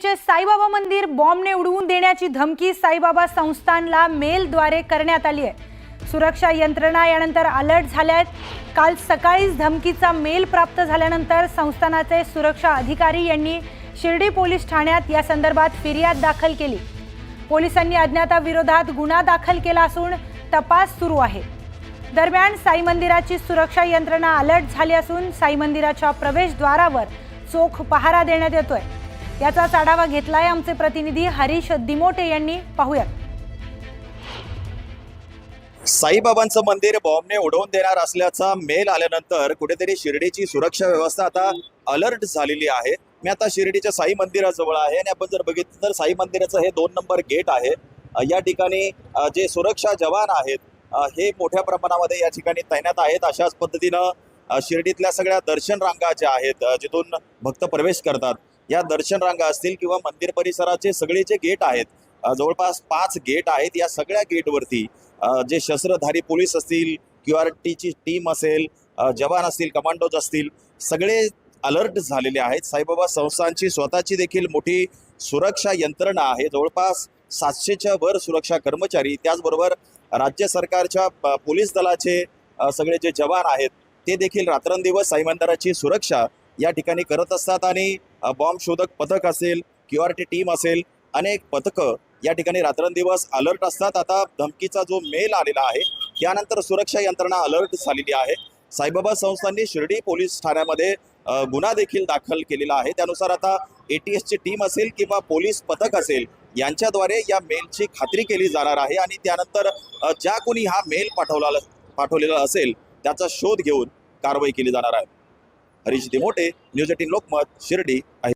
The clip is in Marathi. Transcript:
शिर्डीचे साईबाबा मंदिर बॉम्बने उडवून देण्याची धमकी साईबाबा संस्थानला मेलद्वारे करण्यात आली आहे। सुरक्षा यंत्रणा यानंतर अलर्ट झाल्या आहेत। काल सकाळीच धमकीचा मेल प्राप्त झाल्यानंतर संस्थानाचे सुरक्षा अधिकारी यांनी शिर्डी पोलीस ठाण्यात या संदर्भात फिर्याद दाखल केली। पोलिसांनी अज्ञाताविरोधात गुन्हा दाखल केला असून तपास सुरू आहे। दरम्यान साई मंदिराची सुरक्षा यंत्रणा अलर्ट झाली असून साई मंदिराच्या प्रवेशद्वारावर चोख पहारा देण्यात येतोय। याचाच आढावा घेतलाय आमचे प्रतिनिधी हरीश दिमोटे यांनी। पाहूया। साईबाबांचं मंदिर बॉम्बने उडवून देणार असल्याचा मेल आल्यानंतर कुठेतरी शिर्डीची सुरक्षा व्यवस्था आता अलर्ट झालेली आहे। मी आता शिर्डीच्या साई मंदिराजवळ आहे आणि आपण जर बघितलं तर साई मंदिराचं हे 2 नंबर गेट आहे। या ठिकाणी जे सुरक्षा जवान आहेत हे मोठ्या प्रमाणामध्ये या ठिकाणी तैनात आहेत। अशाच पद्धतीनं शिर्डीतल्या सगळ्या दर्शन रांगा ज्या आहेत जिथून भक्त प्रवेश करतात, या दर्शन रांगा असतील किंवा मंदिर परिसराचे सगळे जे गेट आहेत, जवळपास 5 गेट आहेत। या सगळ्या गेटवरती जे शस्त्रधारी पोलीस असतील, QRTची टीम असेल, जवान असतील, कमांडोज असतील, सगळे अलर्ट झालेले आहेत। साईबाबा संस्थानची स्वतःची देखील मोठी सुरक्षा यंत्रणा आहे। जवळपास 700च्या वर सुरक्षा कर्मचारी, त्याचबरोबर राज्य सरकारच्या पोलीस दलाचे सगळे जे जवान आहेत ते देखील रात्रंदिवस साई मंदिराची सुरक्षा या ठिकाणी करत असतात। आणि बॉम्ब शोधक पथक असेल, QRT टीम असेल, अनेक पथकं या ठिकाणी रात्रंदिवस अलर्ट असतात। आता धमकीचा जो मेल आलेला आहे त्यानंतर सुरक्षा यंत्रणा अलर्ट झालेली आहे। साईबाबा संस्थांनी शिर्डी पोलीस ठाण्यामध्ये गुन्हा देखील दाखल केलेला आहे। त्यानुसार आता ATSची टीम असेल किंवा पोलीस पथक असेल यांच्याद्वारे या मेलची खात्री केली जाणार आहे आणि त्यानंतर ज्या कोणी हा मेल पाठवलेला असेल त्याचा शोध घेऊन कारवाई केली जाणार आहे। हरीश दिमोटे, न्यूज 18 लोकमत, शिर्डी आहे।